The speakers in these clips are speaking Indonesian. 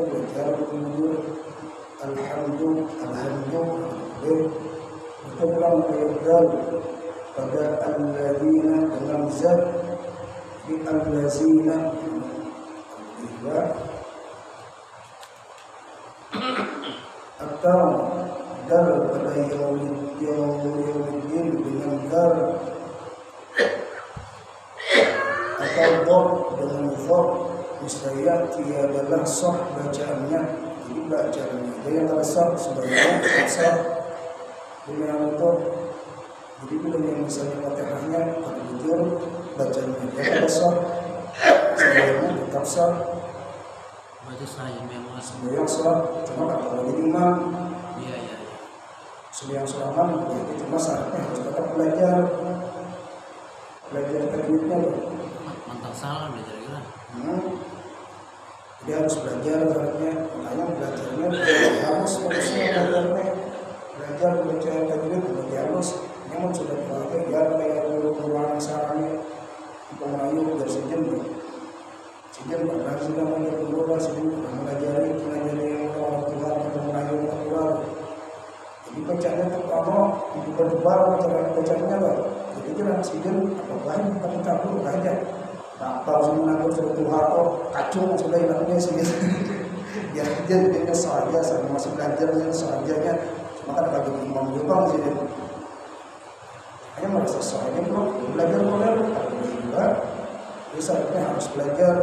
belajar menunjuk alhamdulillah kita bilang ayat pada alladzina dalam zat di alladzina atau dal pada yaumiddin dengan dal atau dor dengan dor misalnya tiadalah sah bacaannya. Jadi bacaannya jadi yang sah sebenarnya sah dengan itu. Jadi bila yang misalnya Fatihahnya jujur bacaannya dia sah sebenarnya tetap sah. Baca saya memang Sembahyang sholat cuma kalau jadi imam. Iya. Sembahyang sholat itu cuma syaratnya harus tetap belajar tekniknya loh. Mantap salah belajar gila. Dia harus belajar syaratnya, makanya belajarnya harus belajar baca tajwid lebih halus. Memang sudah dipakai ya kayak perubahan sarangnya untuk merayu dari sejam pernah sudah mulai berubah sejam mengajari yang orang Tuhan untuk merayu orang Tuhan. Jadi bacanya terutama diperdebar cara bacanya loh. Jadi jangan sejam apa lain tapi kabur aja. Apa semua sudah Tuhan kacung sudah hilangnya segitu. Ya dia saja sama masih belajarnya sajanya. Maka bagi imam juga sih. Hanya merasa soalnya belum belajar model tapi juga bisa harus belajar.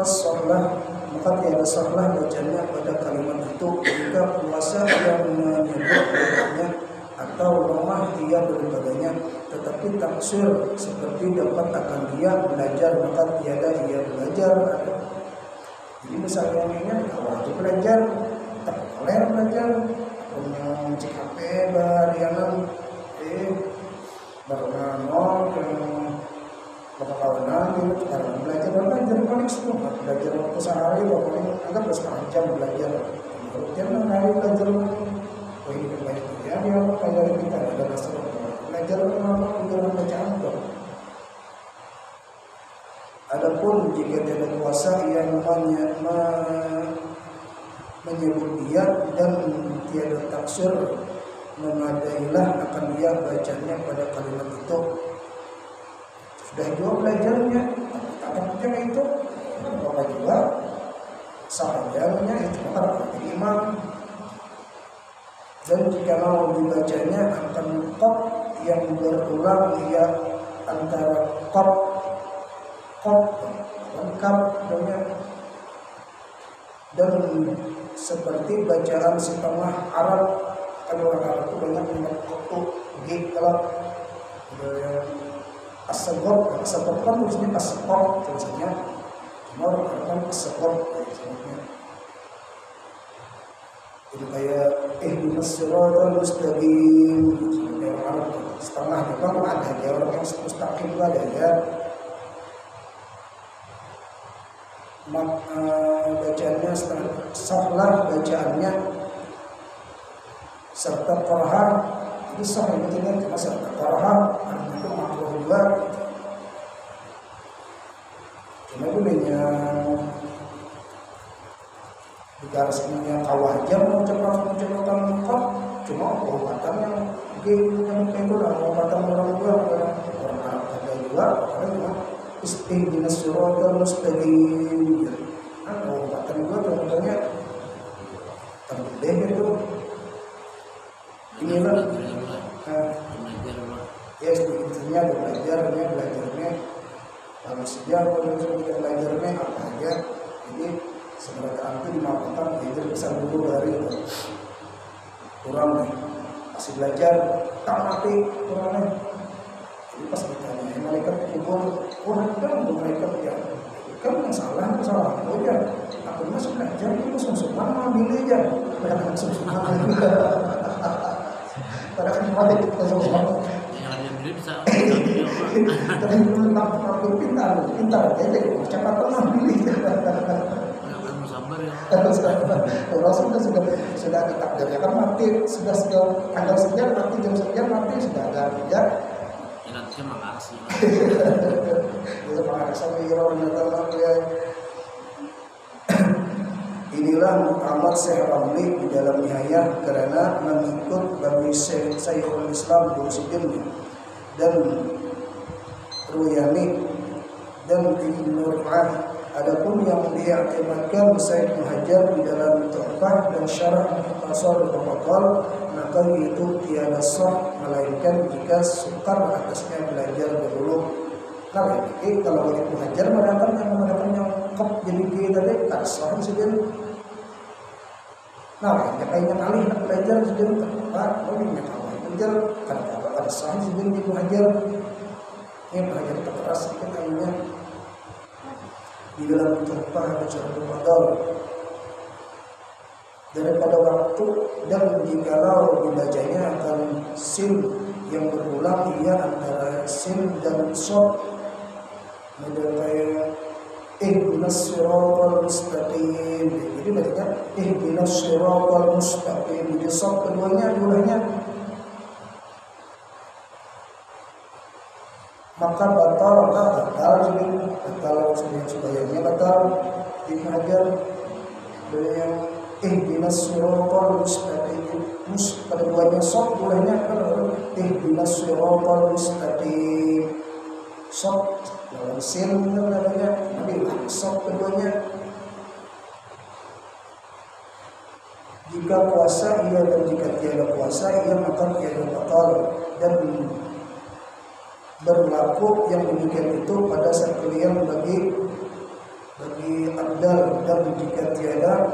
Maka tiada sahlah bacanya pada kalimat itu jika puasa yang menyebutnya atau lemah dia beribadahnya, tetapi taksir seperti dapat akan dia belajar maka tiada dia belajar. Jadi misalnya ini wajib belajar, tak boleh belajar, punya CKP barianan, barengan kawan-kawanan gitu, sekarang belajar paling semua, belajar waktu sehari, paling anggap setengah jam belajar, kemudian hari belajar, ini banyak ya, dia kayak kita ada masalah, belajar apa bacaan dong. Adapun jika tiada puasa yang menyebut dia dan tiada taksir memadailah akan dia bacanya pada kalimat itu. Sudah juga belajarnya, takutnya itu bapak juga sahabatnya itu karena imam. Dan jika mau dibacanya akan qaf yang berulang dia antara qaf lengkap dan seperti bacaan setengah Arab. Kalau orang Arab itu banyak dengan kotu g kalau asagor kan tulisnya asagor tulisannya, cuma orang Arab kan asagor tulisannya. Jadi kayak ihdinas siratal mustaqim orang Arab setengah memang ada ya orang yang mustaqim ada ya. Bacaannya sahlah bacaannya serta qarahan itu sah yang cuma serta qarahan itu makruh juga. Cuma bolehnya digarisnya kawajar mengucapkan qaf cuma pengobatan yang itu lah pengobatan orang juga orang Arab ada juga orang cuma ihdinas siratal mustaqim. Pengobatan juga contohnya terlebih itu inilah ya intinya belajarnya kalau sejak kita belajarnya apa aja ini sebenarnya itu dimakan belajar bisa dulu dari itu kurang nih masih belajar tak mati kurangnya. Jadi pas ditanya malaikat kubur kurang kan malaikat ya kan yang salah aku aja aku masih belajar itu semua ambil aja padahal semua padahal mati kita semua bisa tapi belum pintar aja cepat tenang pilih sabar ya. Rasul sudah ditakdirnya kan mati sudah tanggal sekian mati jam sekian mati sudah ada ya. Nanti makasih. Maka sampai inilah Muhammad Syekh Ramli di dalam Nihayah karena mengikut bagi Syekhul Islam Burhanuddin dan Ruyani dan Ibnu Rif'ah. Adapun yang diiktimadkan Said Muhajjar di dalam Tuhfah dan Syarah Mukhtasar Al-Mufaddal, maka itu tiada sah melainkan jika sukar atasnya belajar dahulu. Nah, ini kalau Ibnu Hajar mengatakan yang kop jadi kita tadi tak sah sih. Nah, yang kali nak belajar sih tak boleh belajar kan ada sah sih Ibnu Hajar. Ini belajar keras sedikit kayaknya di dalam Tuhfah dan Syarah Al-Mufaddal. Daripada waktu dan jikalau dibacanya akan sin yang berulang ia antara sin dan shad, model kayak ihdinas siratal mustaqim. Jadi bacanya ihdinas siratal mustaqim. Jadi shad keduanya maka batal sebayangnya batal. Ibnu Hajar dari yang ihdinas siratal mustaqim, pada buahnya shad bolehnya kalau ihdinas siratal mustaqim, shad dalam sin namanya, tapi shad keduanya. Jika puasa ia dan jika tiada puasa ia maka tiada batal, dan berlaku yang demikian itu pada sekalian bagi abdal, dan jika tiada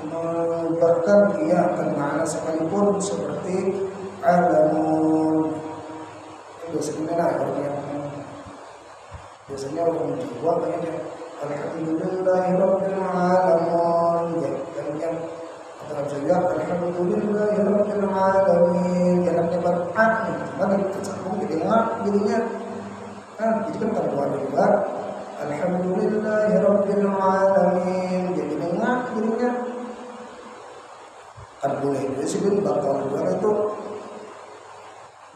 mengubahkan ia akan makna sekalipun seperti alamun. Biasanya orang Jawa banyak alhamdulillahirabbil alamin, yang dalam sajak alhamdulillahirabbil alamin, yang berarti bagi kesambung jadinya jadi kan kalau juga alhamdulillahirabbil alamin jadinya kan boleh disebut batal juga itu.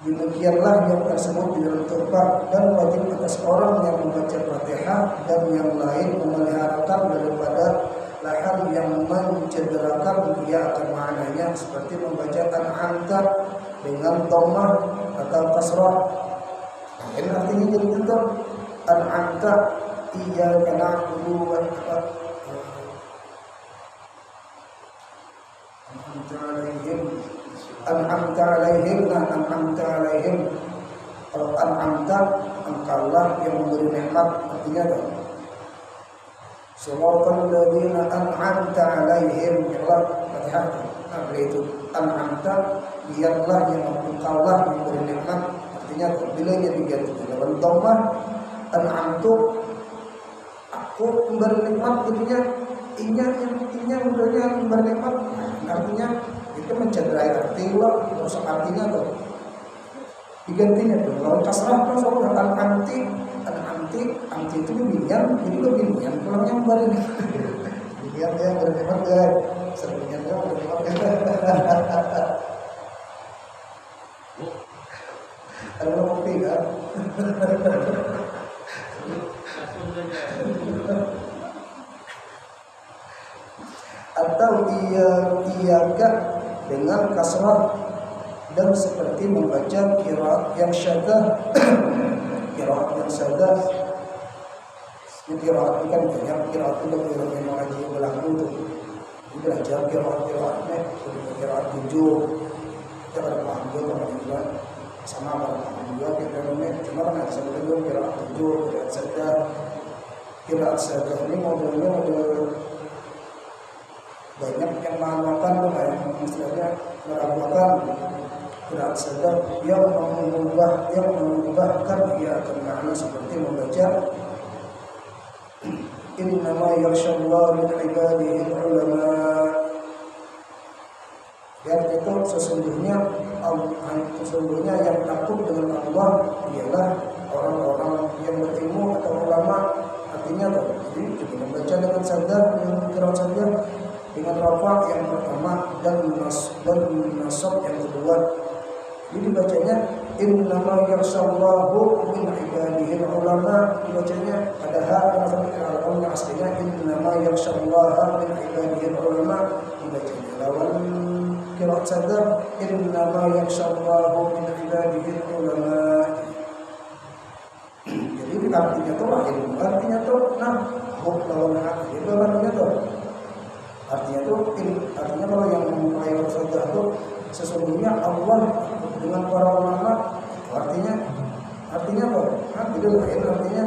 Demikianlah yang tersebut di dalam Tuhfah, dan wajib atas orang yang membaca Fatihah dan yang lain memeliharakan daripada hal yang mencederakan dia akan maknanya, seperti membaca An'amta dengan dhammah atau kasrah. Ini artinya jadi itu An'amta iyyaka na'budu wa iyyaka An'amta alaihim. Kalau An'amta, engkaulah yang memberi nikmat, artinya apa? Siratal ladzina an'amta alaihim, Allah Fatihah. Nah, itu An'amta, dialah yang engkaulah yang memberi nikmat, artinya bila dia diganti dengan dhammah an'amtu, aku memberi nikmat, artinya inya mudahnya memberi nikmat, artinya itu mencederai arti Allah, rusak artinya tuh. Digantinya tuh kalau kasrah kan soal anti itu binyan, jadi lo binyan pulangnya memberi nih. Binyan dia bernikmat guys, seringnya dia bernikmat guys. Ada kopi kan? Atau iyaka dengan kasrah, dan seperti membaca qiraat yang syadzah. Qiraat yang syadzah qiraat kan banyak, qiraat itu yang mengaji ulang itu belajar qiraatnya qiraat 7 kita ada paham juga sama paham juga kita cuma kan ada sebelum qiraat 7 qiraat syadzah ini modelnya model banyak yang mengamalkan tuh kayak istilahnya meragukan qiraat syadzah yang mengubahkan ia akan makna seperti membaca innama yakhshallaha min ibadihi ulama. Dan itu sesungguhnya yang takut dengan Allah ialah orang-orang yang berilmu atau ulama. Artinya apa? Jadi juga membaca dengan syadzah, dengan qiraat syadzah dengan rafa yang pertama dan nasab yang kedua. Jadi bacanya innama yakhshallahu min ibadihi ulama. ulama membacanya ada hal yang aslinya innama yakhshallaha min ibadihi ulama membacanya lawan qiraat sadar innama yakhshallahu min ibadihi ulama. Jadi artinya tuh ilmu, artinya tuh lawan itu artinya tuh artinya kalau yang memulai sadar itu sesungguhnya Allah dengan para ulama artinya apa? Itu artinya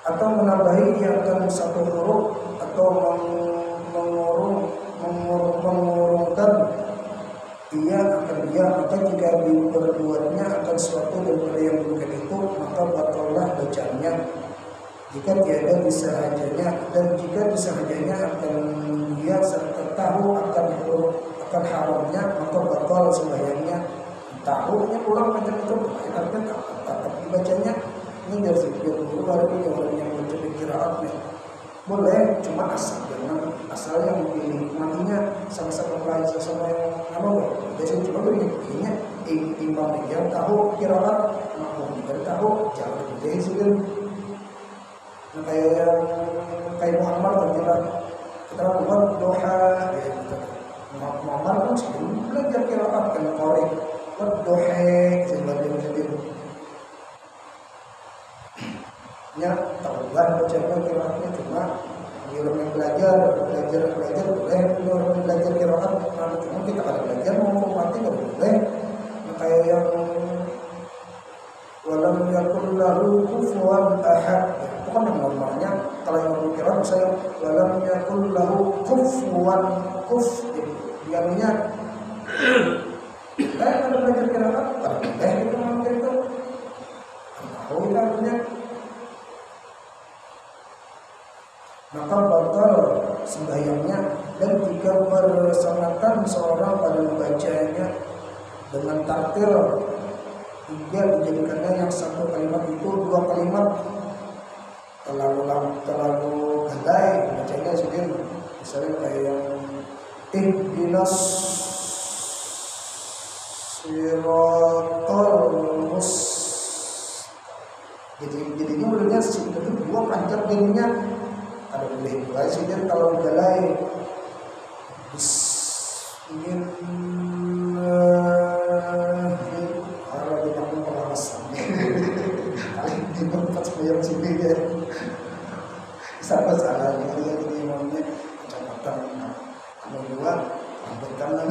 atau menambahi yang akan satu huruf atau mengurungkan ia akan dia, maka jika diperbuatnya akan suatu daripada yang bukan itu maka batallah bacaannya jika tiada disahajanya, dan jika disahajanya akan dia serta tahu akan haramnya maka batal sembahyangnya. Tahunya ulang macam itu artinya tapi dibacanya ini dari segi guru baru ini orang yang baca qiraatnya boleh, cuma asal yang dinikmatinya sama-sama pelajar sama yang biasanya cuma begini imbang yang tahu qiraat makmum juga tahu jangan jadi sih. Kayak Muhammad terjelas kita buat doa ya gitu. Muhammad kan sebelum belajar qiraat kan korek doa sebelum nya tahulah baca qiraatnya cuma di orang yang belajar boleh, di orang yang belajar qiraat cuma kita kalau belajar mau mati nggak boleh. Kayak yang walam yakul lahu kufuwan ahad itu kan yang normalnya kalau yang qiraat saya walam yakul lahu kufuwan diamnya ada belajar qiraat itu mungkin itu tahu itu artinya maka batal sembahyangnya. Dan jika bersanatan seorang pada membacanya dengan tartil hingga dijadikannya yang satu kalimat itu dua kalimat terlalu galai bacanya sedih, misalnya kayak yang ihdinas siratal jadinya mulanya itu dua panjang jadinya ada boleh dua sedih kalau galai sama salahnya dia jadi imamnya kecepatan dua hampir kanan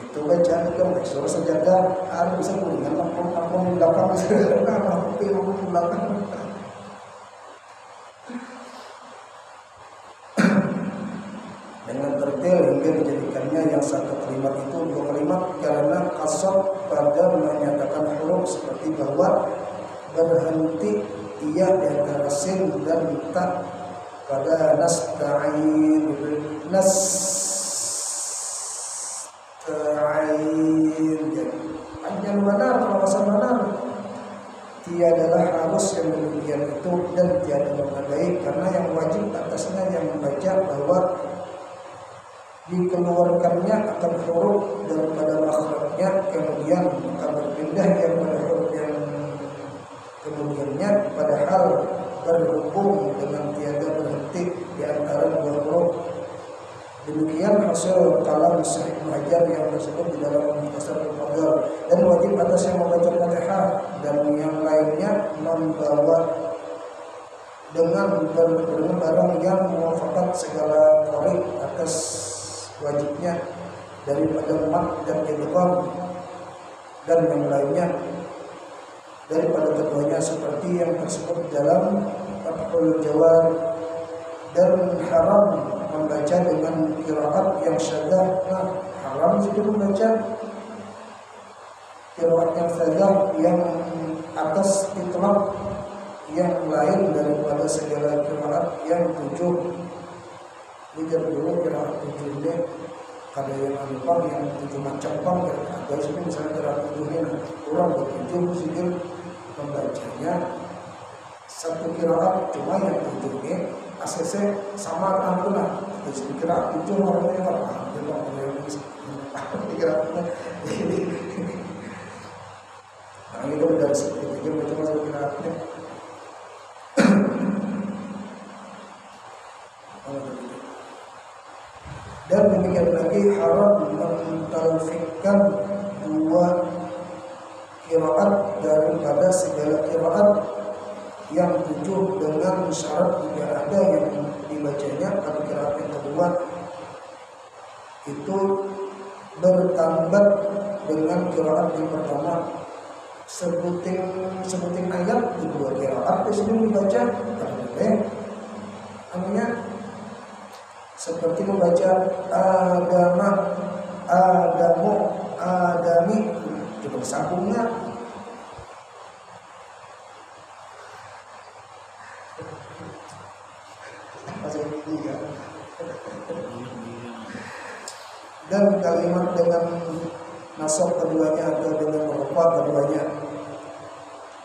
itu baca itu suruh sejadah harus bisa kuningan lampung belakang lampung belakang dengan tertil hingga dijadikannya yang satu kalimat itu dua kalimat karena qasad pada menyatakan huruf seperti bahwa berhenti ia di antara sin dan ta pada nasta'in panjang benar pengawasan benar tiadalah harus yang demikian itu dan tiada memadai karena yang wajib atasnya yang membaca bahwa dikeluarkannya akan huruf daripada makhrajnya kemudian akan berpindah yang pada huruf yang kemudiannya padahal berhubung dengan tiada berhenti di antara dua huruf. Demikian hasil kalam Syekh Hajar yang tersebut di dalam Mukhtasar Al-Fadl. Dan wajib atas yang membaca Fatihah dan yang lainnya membawa dengan barang yang muwafakat segala qari atas wajibnya daripada mat dan idgham dan yang lainnya daripada keduanya seperti yang tersebut dalam Fathul Jawad. Dan haram membaca dengan qiraat yang syadzah. Haram itu membaca qiraat yang syadzah yang atas itlaq yang lain daripada segala qiraat yang tujuh. Lihat dulu qiraat tujuh ini ada yang alifam yang tujuh macam pang ada sini misalnya qiraat tujuhnya kurang bertujuh sedikit membacanya satu qiraat cuma yang tujuh ini ACC sama antuna. Terus dikira itu orangnya apa? Dia bilang dikira ini. Nah itu udah sedikit macam masuk kira-kira. Dan demikian lagi haram mentalfikkan dua qiraat daripada segala qiraat yang 7 dengan syarat tidak ada yang dibacanya pada qiraat yang kedua itu bertambat dengan qiraat yang pertama. Sebutin ayat di dua qiraat sebelum dibaca namanya seperti membaca Adamu, Adami, coba sambungnya. Dan kalimat dengan nasab keduanya atau dengan rupa keduanya.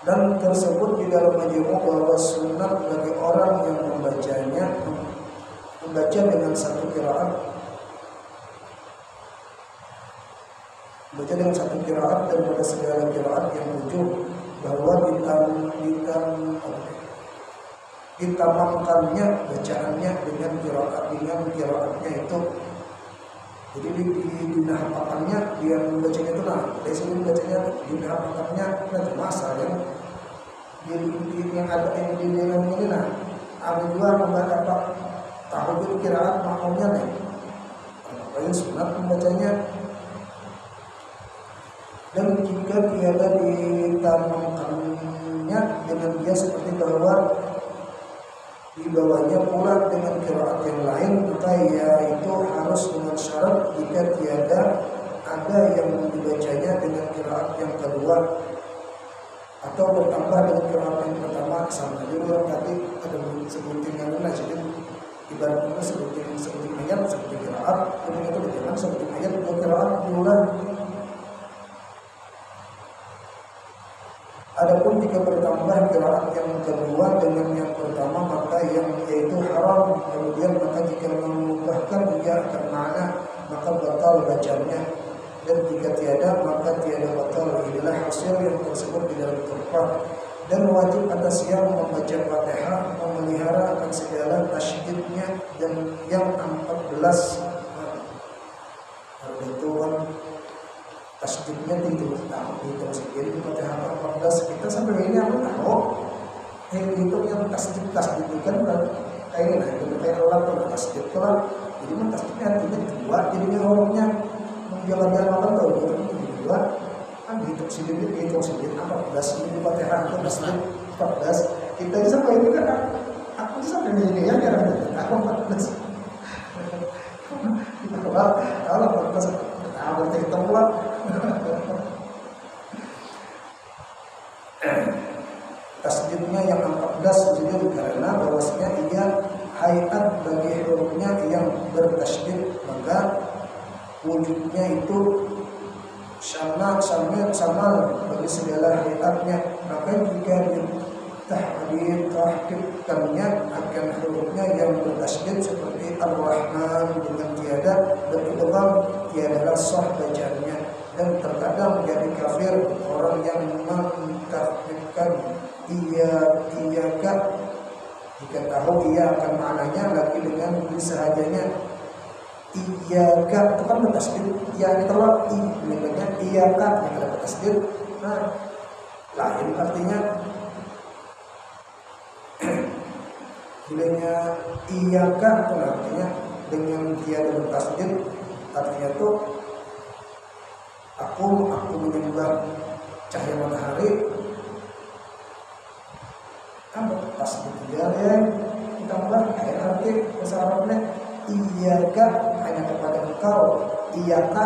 Dan tersebut di dalam majmu' bahwa sunat bagi orang yang membaca dengan satu qiraat, dan pada segala qiraat yang 7 bahwa ditamamkannya bacaannya dengan qiraatnya itu. Jadi dinahapakannya dia membacanya itu dari sini membacanya dinahapakannya cuma asal yang ada yang di dalam ini ada dua membaca apa tahujud qiraat makmumnya yang sunat membacanya. Dan jika tiada ditamamkannya dengan dia seperti bahwa dibawanya pula dengan qiraat yang lain, maka yaitu harus dengan syarat jika tiada ada yang dibacanya dengan qiraat yang kedua atau bertambah dengan qiraat yang pertama sama. Jadi orang tadi ada sebutin yang lain, jadi ibaratnya sebutin ayat, sebutin qiraat, kemudian itu berjalan sebutin ayat, dua qiraat diulang. Adapun jika bertambah qiraat yang kedua dengan yang pertama maka yang yaitu haram. Kemudian maka jika mengubahkan dia akan makna maka batal bacanya, dan jika tiada maka tiada batal. Inilah hasil yang tersebut di dalam Tuhfah. Dan wajib atas yang membaca Fatihah memelihara akan segala tasydidnya dan yang 14 itu kan tasydidnya itu jadi Fatihah 14 kita sampai ini aku tahu itu yang tasydid itu kan kayak ini kayak alat atau tasydid kalau jadi tasydidnya artinya dua jadinya hurufnya menjalankan apa tahu dua kan hitung sedikit 14 ini Fatihah 14 kita sampai ini kan aku sampai ini ya kan aku 14 kita kalau 14 aku hitung pula. Tasydidnya yang 14 sujud karena bahwasanya ia hayat bagi hurufnya yang bertasydid, maka wujudnya itu sama bagi segala hayatnya. Maka jika ditahqiqkannya akan hurufnya yang bertasydid seperti Ar-Rahman dengan tiada beridgham, tiadalah sah bacaannya. Dan terkadang menjadi kafir orang yang mentahqiqkan iyaka jika tahu ia akan maknanya lagi dengan disahajanya iyaka itu kan bertasydid, ia ditolak maknanya iyaka yang ada bertasydid. Nah, lain artinya bilangnya iyaka itu artinya dengan tiada bertasydid artinya itu aku menyembah cahaya matahari. Kamu pas dia ditambah kayak arti bahasa Arabnya iyaka hanya kepada engkau, iyaka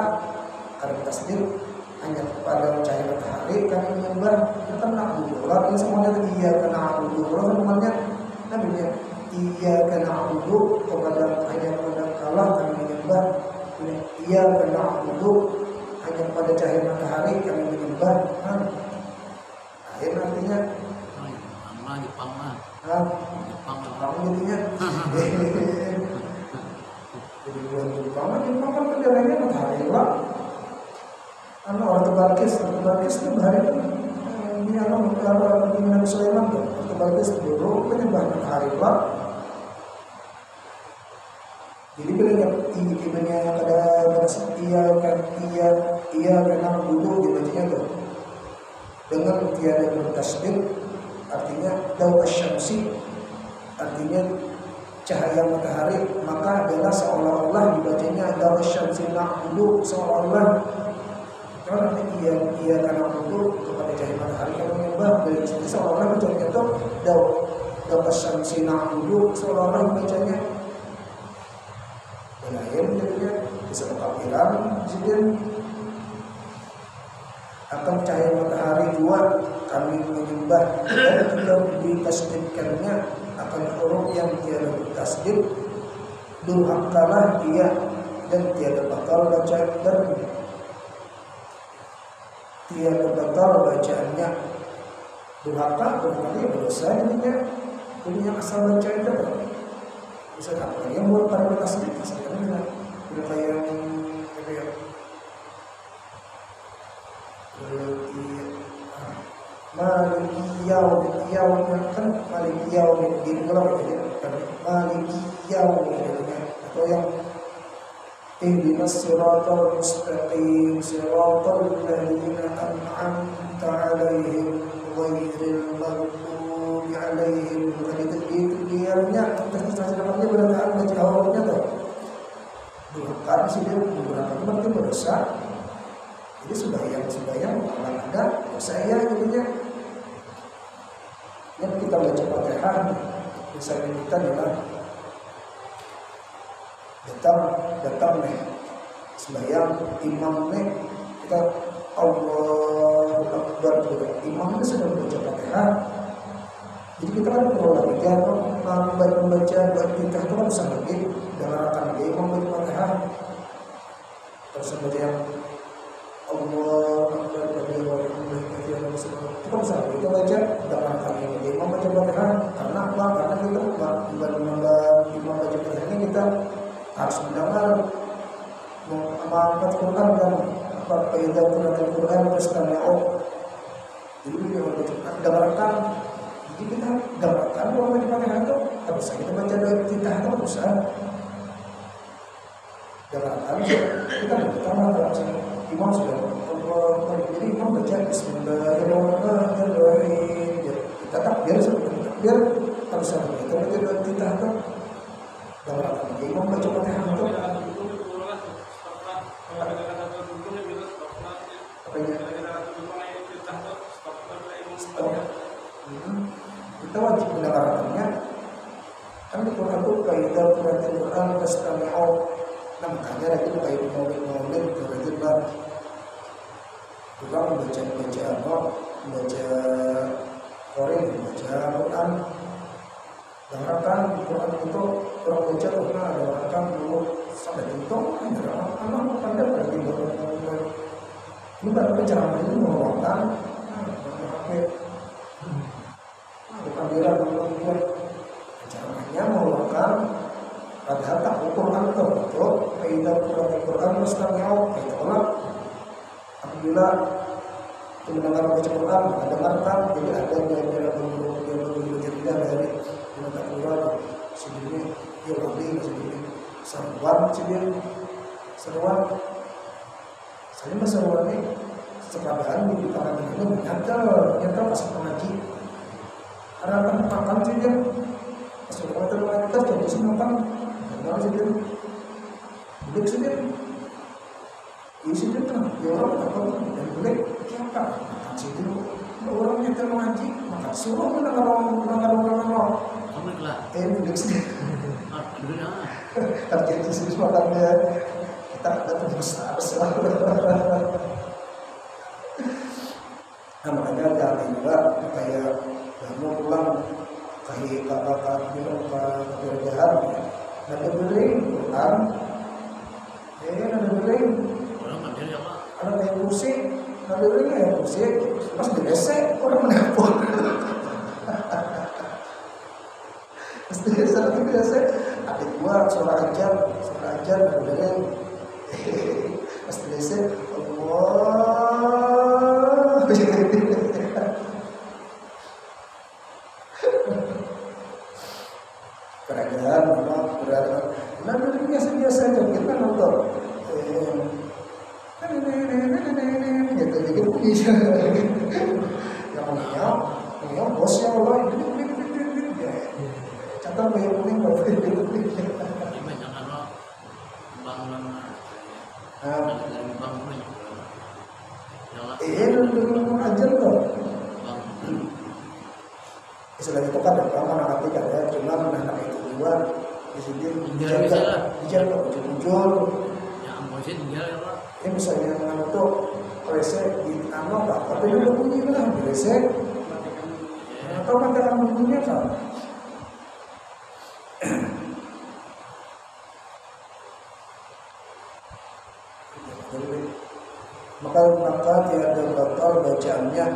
karena tasdid hanya kepada cahaya matahari kami menyembah. Kita na'budu orang ini semuanya iyaka na'budu orang semuanya namanya iyaka na'budu kepada hanya kepada Allah kami menyembah. Iyaka na'budu hanya kepada cahaya matahari kami menyembah. Akhir artinya Jepang gitunya. Jadi bulan Jepang kan kendalanya matahari lah. Orang Balkis itu hari ini orang di Nabi Sulaiman tuh, orang Balkis dulu penyembah matahari lah. Jadi bilangnya pada ia memang dulu dibacanya tuh dengan tiada bertasbih, artinya daw asyamsi, artinya cahaya matahari, maka adalah seolah-olah dibacanya daw asyamsi na'budu, seolah-olah karena ia karena dulu kepada cahaya matahari yang menyembah, dari sini seolah-olah bacanya itu daw asyamsi na'budu, seolah-olah bacanya lain jadinya bisa kekafiran jadinya akan cahaya matahari dua kami menyembah dan tidak ditasdidkannya akan huruf yang tiada bertasdid durhakalah dia dan tiada bakal baca dan tiada bakal bacaannya. Durhaka berarti berdosa jadinya punya asal baca itu bisa apa yang buat para bertasdid misalnya udah kayak apa ya Maliki kan Maliki Yaumiddin kalau gitu kan Maliki Yaumiddin atau yang ihdinas siratal mustaqim siratal ladzina an'amta 'alaihim ghairil maghdubi 'alaihim bukan itu dianya terjemahannya berdasarkan baca awalnya tuh bukan sih dia beberapa berarti berdosa. Jadi sembahyang kalau ada saya jadinya yang kita baca Fatihah misalnya kita adalah datang nih sembahyang imam nih kita Allahu Akbar juga imam itu sudah baca Fatihah, jadi kita kan perlu lagi kan membaca Fatihah itu kan bisa lagi dengan akan dia imam baca Fatihah terus baca yang Allah Akbar kabir wa bihamdihi itu kan bisa kita baca dengan akan dia imam baca Fatihah karena apa? Karena kita imam baca Fatihah ini kita harus mendengar mengamalkan Quran dan apa faedah Quran berstami'u. Jadi kita dengarkan, jadi kita dengarkan bahwa baca Fatihah itu tak bisa kita baca doa Iftitah itu bisa dengarkan kita pertama dalam imam sudah jadi imam baca Bismillahirrahmanirrahim kita takbir takbir harus kita baca doa Iftitah itu dengarkan imam baca Fatihah itu kita wajib mendengarkannya kan di Quran itu kaidah Quran tastami'u nah makanya itu kaidah maulid berarti kan orang baca Quran dengarkan di Quran itu orang baca karena ada orang kan dulu sampai tuntung ada orang pandai berarti ini baru penceramah ini mengeluarkan bukan dia mengeluarkan penceramahnya mengeluarkan padahal tak Quran itu betul kaidah Quran mustami'u itulah apabila mendengar baca Quran mendengarkan jadi ada yang berbeda dari mendengar Quran sendiri dia lebih sendiri seruan saya seruan ini sekadang di tangan ini nyata pas mengaji harapan makan sih dia pas udah kita jadi semakan kenal sih dia duduk sih dia isi dia kan dia orang apa dan boleh siapa makan sih dia orang nyata mengaji makan suruh mendengar orang duduk sih terjadi sih makannya kita ada besar nah makanya ada juga kayak mau pulang kayak kakak bilang ke kerjaan ada beli Quran ada kayak kursi ada beli kayak kursi pas diresek orang menelpon Biasa biasa. Adik gua suara ajar dengerin. Pas biasa Allah. Kerajaan memang berada. Nah, biasa aja kita nonton. Gitu bisa. Yang bosnya Allah ini catat bayar kuning baru Ini jangan lo bangunan dari bangunan jangan dengan ajar tuh. bangun. Selain itu kan ada anak kan ya, cuma anak itu juga di sini dijar muncul. Ya ampun sih tinggal ya Pak. Ini misalnya anak tuh WC di ano pak, tapi dia bunyi lah di WC. Atau matikan bunyinya kan? Maka tiada batal bacaannya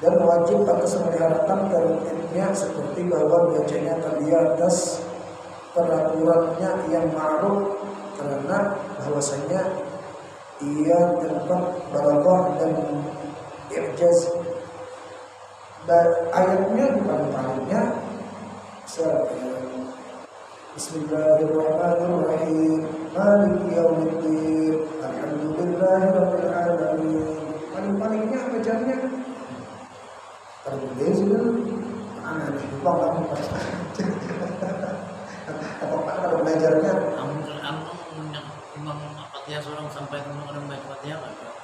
dan wajib atas memeliharakan tertibnya seperti bahwa bacanya tadi atas peraturannya yang ma'ruf karena bahwasanya ia tempat balaghah dan i'jaz. Ayatnya bukan palingnya Bismillahirrahmanirrahim Maliki yaumiddin Alhamdulillahirabbil alamin. Paling-palingnya bacanya tertulis itu aneh lupa kamu apa belajarnya Ampun imam Fatihah seorang sampai orang baca Fatihah enggak?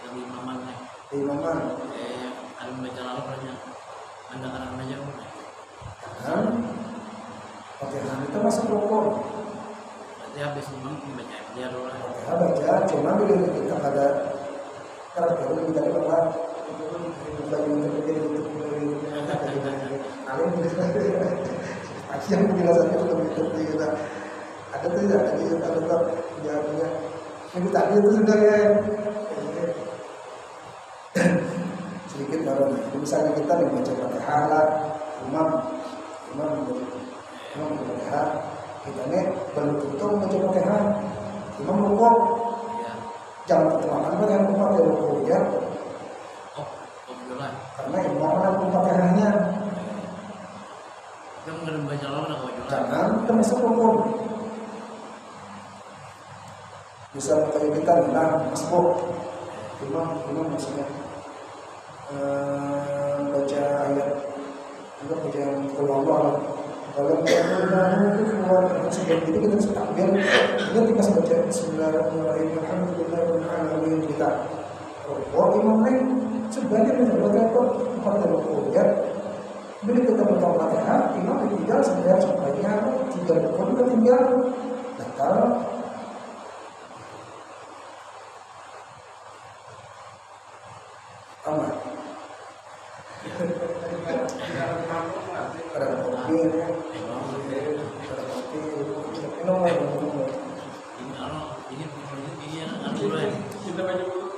Yang imamannya. imaman Ada baca lalu banyak. Anda anak aja kan Fatihah itu masuk rukun. berarti habis imam baca dia dulu. Fatihah baca cuma bila kita ada karakter kita dapat yang penjelasannya lebih detail kita ada tuh ya tadi kita tetap jawabnya ini tadi itu sudah ya sedikit baru misalnya kita membaca Fatihah lah imam Fatihah kita nih belum tentu membaca Fatihah imam rukuk jangan tertuangkan pada yang tempat dia rukuk ya karena imam ada Fatihahnya Kita mengenai baca lalu nak baca. jangan termasuk rukun bisa kayak kita bilang masbuk imam maksudnya baca ayat juga baca yang keluar kalau sebelum itu kita harus tampil kita baca Bismillahirrahmanirrahim Alhamdulillahirabbil alamin kita imam lain sebenarnya menjaga itu empat rukun ya. Bila kita berdoa Fatihah, imam ditinggal sebenarnya sebaiknya 3 rukun ketinggal. Datang aman. Ada kopi, Ini yang Kita baca dulu.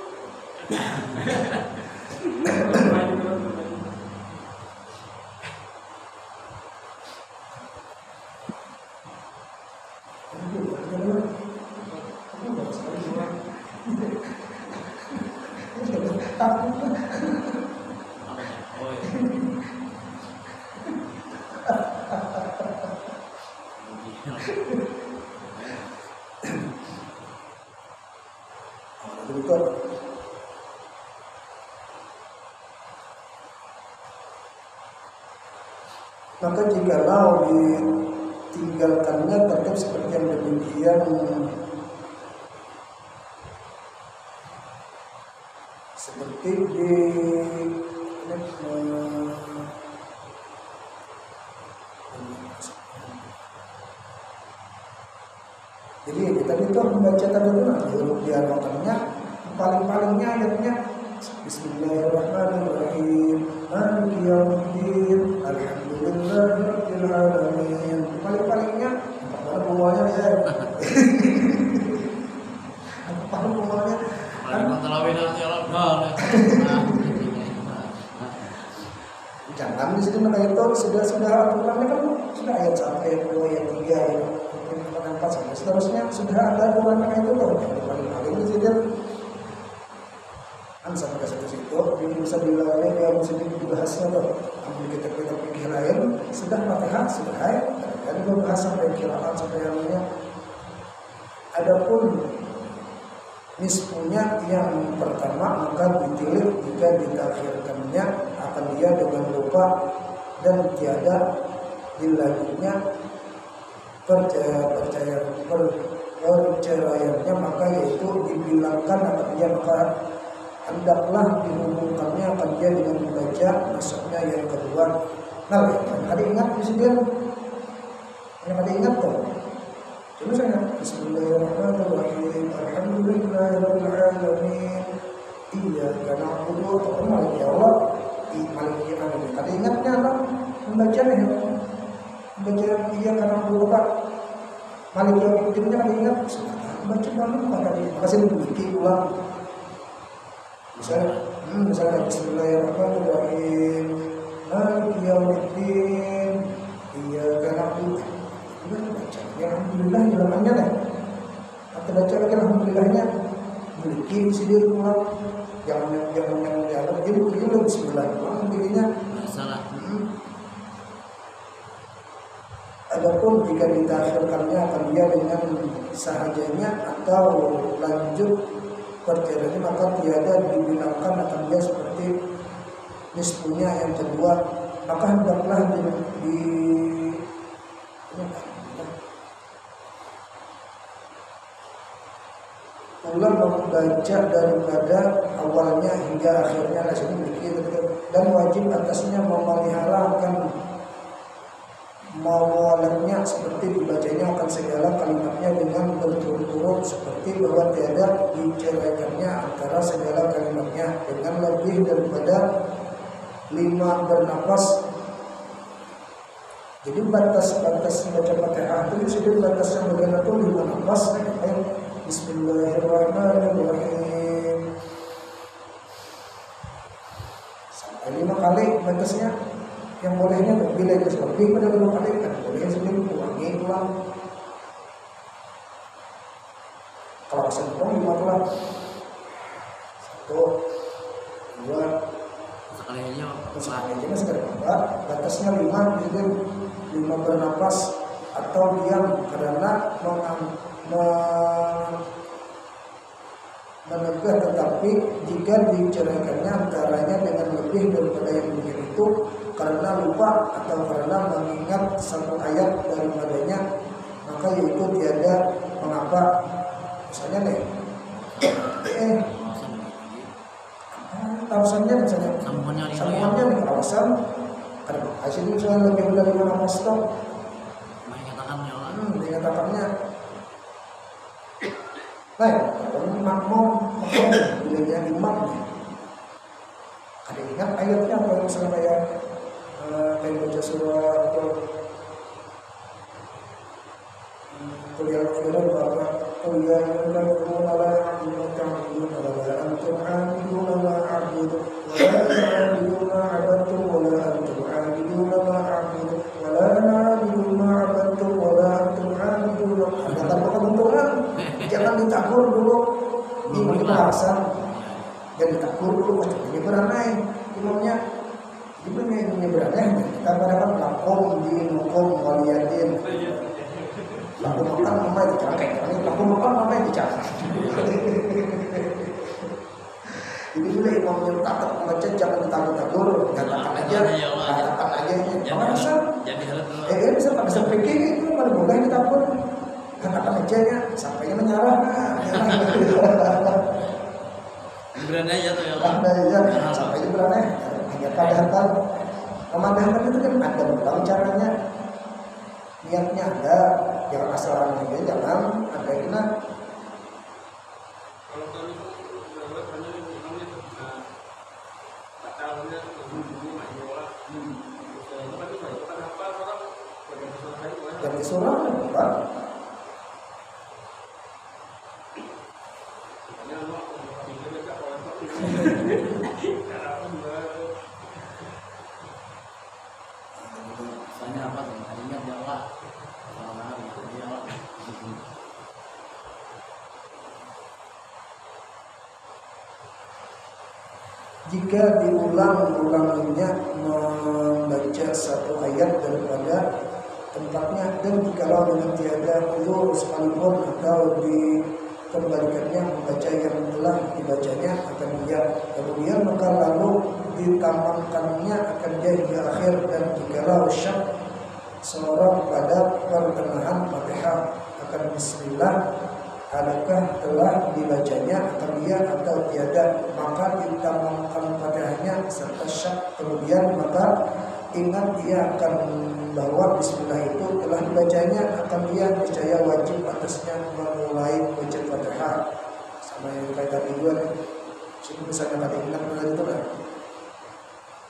Maka jikalau ditinggalkannya tertib seperti yang demikian seperti di jadi kita itu membaca tadarus di anotannya paling-palingnya ayatnya Bismillahirrahmanirrahim Maliki yaumiddin Alhamdulillahirabbil alamin. Paling-palingnya apa semuanya ya. Apa semuanya? terawih nanti Allah. Jangan di situ ayat itu sudah aturannya kan sudah ayat 1, ayat 2, ayat 3, ayat 4 sampai seterusnya sudah ada aturannya itu tuh. Paling di situ kan sampai ke situ jadi bisa dilalui dia mesti dibahasnya tuh. Ambil kita pikir lain sudah Fatihah sudah ayat dan dibahas sampai kiraan sampai yang lainnya. Adapun nisfunya yang pertama maka ditilik jika ditakhirkannya akan dia dengan lupa dan tiada dilanjutnya perceraiannya maka yaitu dibilangkan akan dia maka hendaklah dihubungkannya akan dia dengan membaca maksudnya yang kedua. Nah, ada ingat di sini yang ada ingat tuh. Coba saya Bismillahirrahmanirrahim. Alhamdulillahirabbil alamin. Iyyaka na'budu wa iyyaka nasta'in. Ya Allah, maliki yaumiddin. Ada ingatnya Allah membacanya ya. Membaca iyyaka na'budu wa maliki yaumiddin ada ingat. Baca dulu pada dia. Makasih dibiki ulang. Misalnya Bismillahirrahmanirrahim. Maliki yaumiddin. Iyyaka na'budu. Alhamdulillah dalamnya deh. Atau baca lagi alhamdulillahnya. Miliki sini ulang. Jangan yang dialog jadi begini bismillah. Alhamdulillahnya salah. Adapun jika ditakhirkannya akan dia dengan sahajanya atau lanjut perceraiannya maka tiada dibilangkan akan dia seperti nisfunya yang kedua maka hendaklah ulang membaca daripada awalnya hingga akhirnya nasibnya begitu dan wajib atasnya memeliharakan mawalatnya seperti dibacanya akan segala kalimatnya dengan berturut-turut seperti bahwa tiada diceraikannya antara segala kalimatnya dengan lebih daripada 5 bernafas. Jadi batas baca Fatihah itu sudah batas yang bagian itu 5 nafas. Bismillahirrahmanirrahim. Sampai 5 kali batasnya. Yang bolehnya bila itu lebih pada 5 kali kan boleh sendiri ulangi ulang. Kalau sempurna 5 ulang. 1, 2. Sekali aja. Sekali aja sekedar batasnya 5 jadi 5 bernapas atau diam karena menegah tetapi jika diceraikannya antaranya dengan lebih daripada yang begini itu karena lupa atau karena mengingat satu ayat daripadanya maka yaitu tiada mengapa misalnya nih alasannya misalnya sambungannya nih alasan karena hasil misalnya lebih dari 5 nafas itu dikatakannya baik, kalau makmum bilangnya imam ada ingat ayatnya apa misalnya kayak baca surah atau kuliah firman bahwa kuliah yang lakukan adalah ta'budun wa antum 'abidun ma a'budu wa la ta'budun ma 'abadtum wa la antum 'abidun ma a'budu wa la na'budu ma 'abadtum wa la antum 'abidun. Kata bentukan jangan ditakur dulu ini pembahasan dan ditakur dulu ini beranai imamnya ini beranai kita berdapat lakum di hukum waliyadin lakum makan mamai dicangkek lakum makan mamai dicangkek ini juga imamnya takut membaca jangan ditakur katakan aja pembahasan bisa pada sampai itu pada boleh ditakur katakan aja ya sampainya menyerah beranai ya tuh ya sampainya beranai hanya kadang-kadang pemandangan itu kan ada beberapa caranya niatnya ada jangan asalan aja jangan ada kena kalau kami itu hanya imamnya itu batalnya ini majola tapi saya kan apa orang ganti surah apa jika diulang-ulanginya membaca satu ayat daripada tempatnya, dan jikalau dengan tiada udzur sekalipun atau dikembalikannya membaca yang telah dibacanya akan diam. Kemudian maka lalu ditambahkannya akan dia di akhir, dan jikalau syak seorang pada pertengahan Fatihah akan bismillah, adakah telah dibacanya akan dia atau tiada, maka ditambahkan Fatihahnya serta syak. Kemudian maka ingat dia akan bahwa bismillah itu telah dibacanya, akan dia percaya wajib atasnya memulai baca Fatihah. Sama yang kayak tadi juga nih. Misalnya tadi ingat benar itu kan.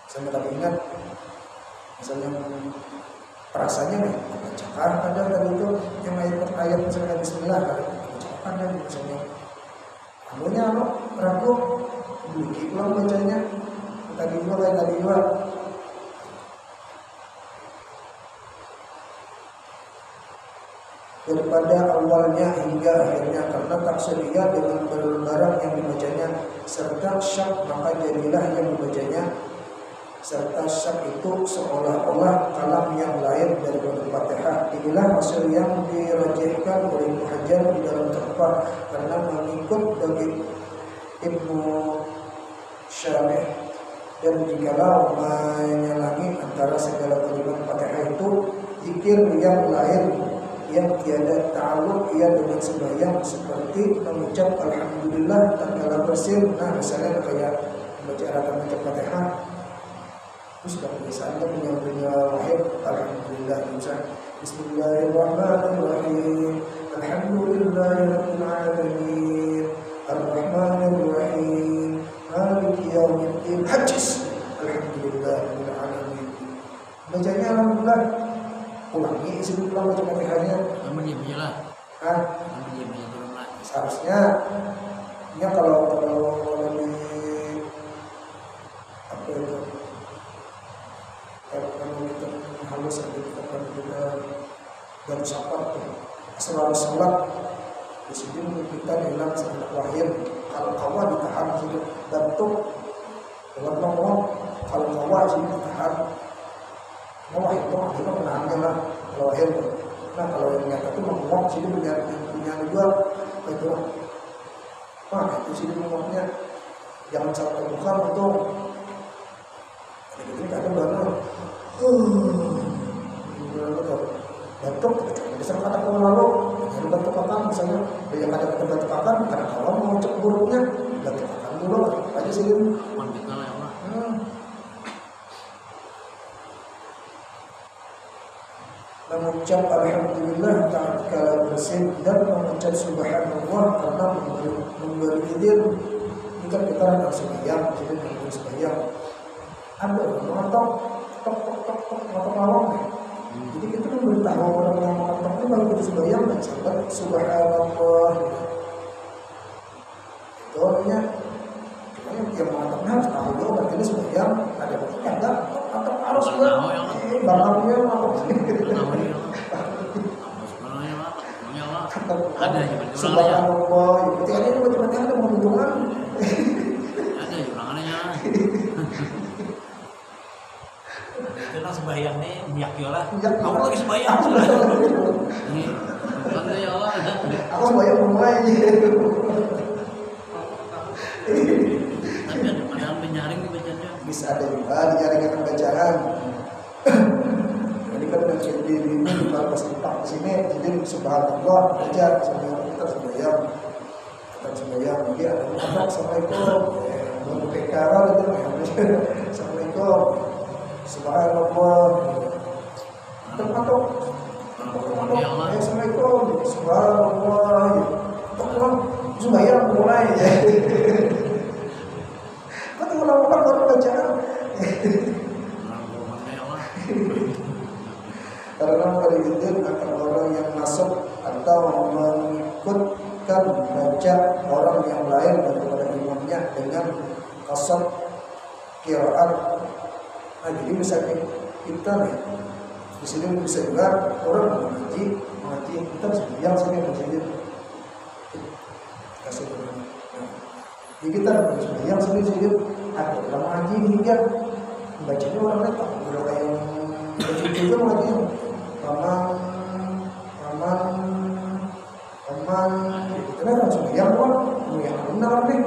Misalnya tadi ingat, misalnya perasaannya nih, bacakah ada tadi itu yang ayat misalnya bismillah, bacakah ada misalnya. Anunya ragu, beli pulang bacanya. Tadi dua. Daripada awalnya hingga akhirnya, karena taksiriyah dengan barang yang dibacanya serta syak, maka jadilah yang dibacanya serta syak itu seolah-olah kalam yang lain daripada Fatihah. Inilah hasil yang dirajihkan oleh Ibnu Hajar di dalam Tuhfah, karena mengikut bagi Ibnu Syarih, dan jikalau menyalangi antara segala kalimat Fatihah itu zikir yang lain yang tiada ta'alluq ia dengan sembahyang, seperti mengucap alhamdulillah tatkala bersin. Nah, misalnya kayak membaca rakaat baca Fatihah, terus kebiasaannya punya wahid alhamdulillah, misalnya bismillahirrahmanirrahim, alhamdulillahirabbil alamin, arrahmanirrahim, maliki yaumiddin, hajis alhamdulillahirabbil alamin. Bacanya alhamdulillah, ulangi sebelum pulang baca Fatihahnya. Namun dia menjelah. Namun dia menjelah. Seharusnya, ya kalau di apa itu, kalau kita halus kita baru sapat selalu sholat di sini kita hilang sebanyak wahid. Kalau kawa ditahan sini bentuk dalam ngomong, kalau kawa sini ditahan. Mau itu akhirnya menahannya lah kalau akhir. Nah kalau yang nyata itu ngomong sini punya dua itu lah. Nah itu sini ngomongnya jangan sampai bukan untuk itu ada banget. Bentuk bisa kata kalau lalu yang bentuk apa misalnya yang ada bentuk apa karena kalau mau cek buruknya bentuk apa dulu aja sih. Mengucap alhamdulillah tatkala bersin, dan mengucap subhanallah karena memberi izin. Ini kan kita ada sembahyang, jadi ada sembahyang. Ada mengotok, tok lawang. Jadi kita memberitahu orang yang mengotok itu kalau kita sembahyang dan sahabat subhanallah. Itu artinya yang mengatakan harus tahu dulu berarti ini sembahyang ada buktinya enggak atau harus barangnya apa ada juga subhanallah itu ini macam-macam ada mau hitungan ada ulangannya itu kan sembahyang nih minyak viola kamu lagi sembahyang ini bukan ya Allah aku sembahyang mulai tapi ada padahal menyaring di bacanya bisa ada juga dinyaringkan bacaan. Jadi kan di kalau pas kita di sini jadi subhanallah baca sambil kita sembahyang dia ada assalamualaikum untuk PKR itu assalamualaikum subhanallah atau assalamualaikum subhanallah sembahyang mulai ya. Kalau baru bacaan karena berizin akan orang yang masuk atau mengikutkan baca orang yang lain daripada imamnya dengan qasar qiraat. Nah jadi misalnya kita nih di sini bisa juga orang mengaji kita sembahyang sini menjadi kasih jadi kita sembahyang sini ada dalam ngaji hingga bacanya orang letak udah kayak baca juga ngaji paman kita langsung yang benar nih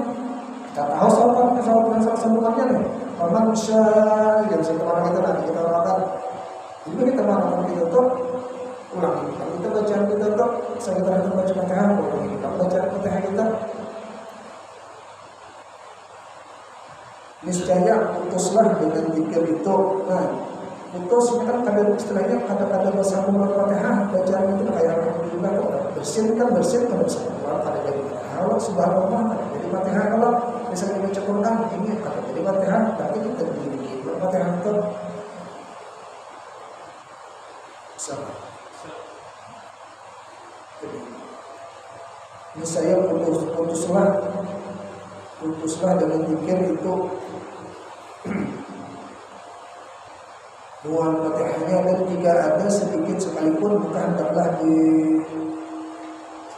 kita tahu soal sambungannya nih paman syah yang setelah kita nanti kita akan jadi kita teman-teman kita tuh ulangi kalau kita bacaan kita tuh sekitar kita baca Fatihah ulangi kita bacaan Fatihah kita niscaya putuslah dengan zikir itu. Nah, putus kan kadang istilahnya kata-kata bersambung Al-Fatihah bacaan itu kayak alhamdulillah bersin kan pada bersambung pada jadi Allah subhanallah pada jadi Fatihah kalau misalnya baca Quran ini pada jadi Fatihah berarti kita memiliki Fatihah itu sama. Ini saya putuslah dengan zikir itu buang Fatihahnya dan jika ada sedikit sekalipun bukan hendaklah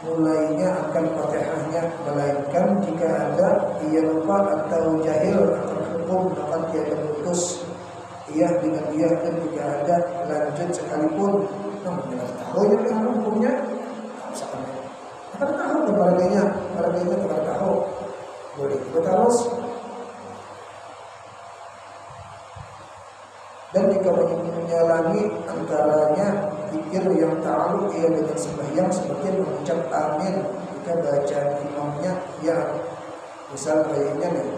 dimulainya akan Fatihahnya melainkan jika ada ia lupa atau jahil akan hukum dapat ia putus ia dengan dia dan jika ada lanjut sekalipun namun tidak tahu yang hukumnya misalkan kita tahu keluarganya tidak tahu boleh kita terus dan jika menyalangi antaranya zikir yang ta'aluk ia dengan sembahyang seperti mengucap amin jika bacaan imamnya ya misal kayaknya nih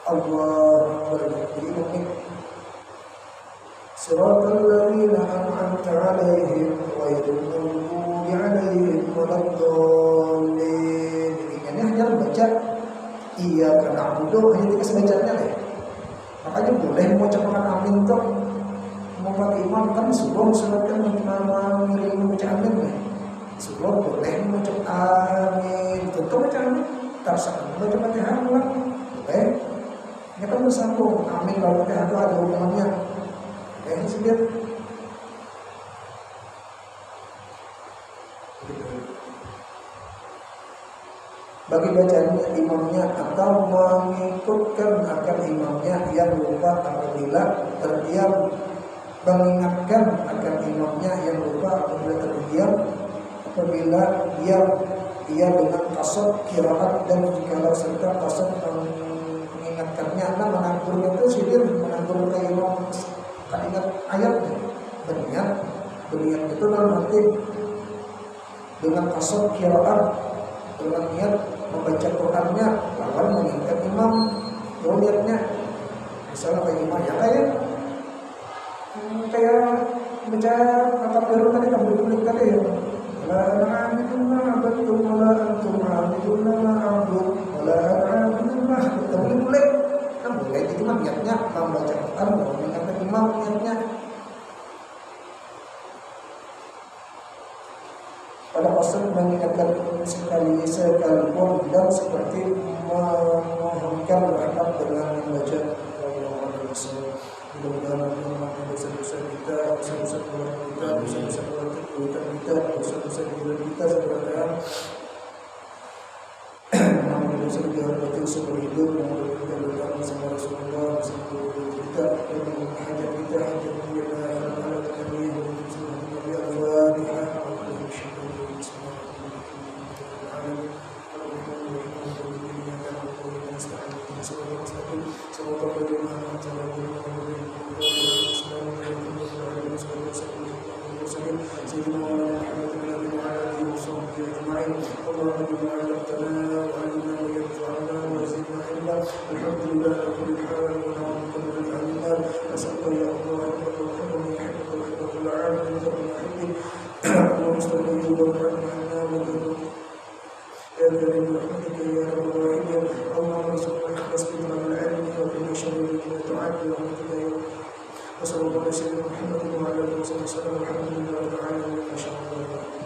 Allah berimam Siratal ladzina an'amta 'alaihim ghairil maghdubi 'alaihim waladdallin. Ini hanya baca iya karena na'budu hanya dikasih bacanya deh. Makanya boleh mengucapkan amin tuh mau pakai imam kan sebelum sholatkan mengiring baca amin deh. Sebelum boleh mengucap amin tentu baca amin tersakan baca Fatihah ulang boleh. Ini kan bersambung amin lalu Fatihah itu ada hubungannya. Ini sedikit bagi bacaan imamnya atau mengikutkan akan imamnya yang lupa apabila terdiam mengingatkan akan imamnya yang lupa apabila terdiam apabila dia dengan qasad qiraat dan jikalau serta qasad mengingatkannya menangkurnya itu sidir menangkur ke imam kan ingat ayatnya berniat itu dalam arti dengan qasad qiraat dengan niat membaca Qurannya lawan mengingat imam niatnya misalnya kayak imam ya kayak baca Al-Fatihah tadi kamu tulis tadi ya la na'budu betul la antum a'buduna ma'bud la na'budu ma boleh kan boleh itu mah niatnya membaca Quran mengingat imam niatnya pada qasad mengingatkan sekalipun dan seperti memohonkan rahmat dengan membaca Allah mudah-mudahan Allah mengampuni dosa-dosa kita, dosa-dosa keluarga kita, dosa-dosa keluarga kita, dosa-dosa keluarga kita sebenarnya mengampuni dosa kita seumur hidup, mengampuni kita berkata bersama Rasulullah bersama keluarga kita, dan hajat kita, hajat kita, hajat kami, bersama Nabi Al-Fatihah. وصلى الله على سيدنا محمد وعلى اله وصحبه وسلم والحمد لله رب العالمين ما شاء الله.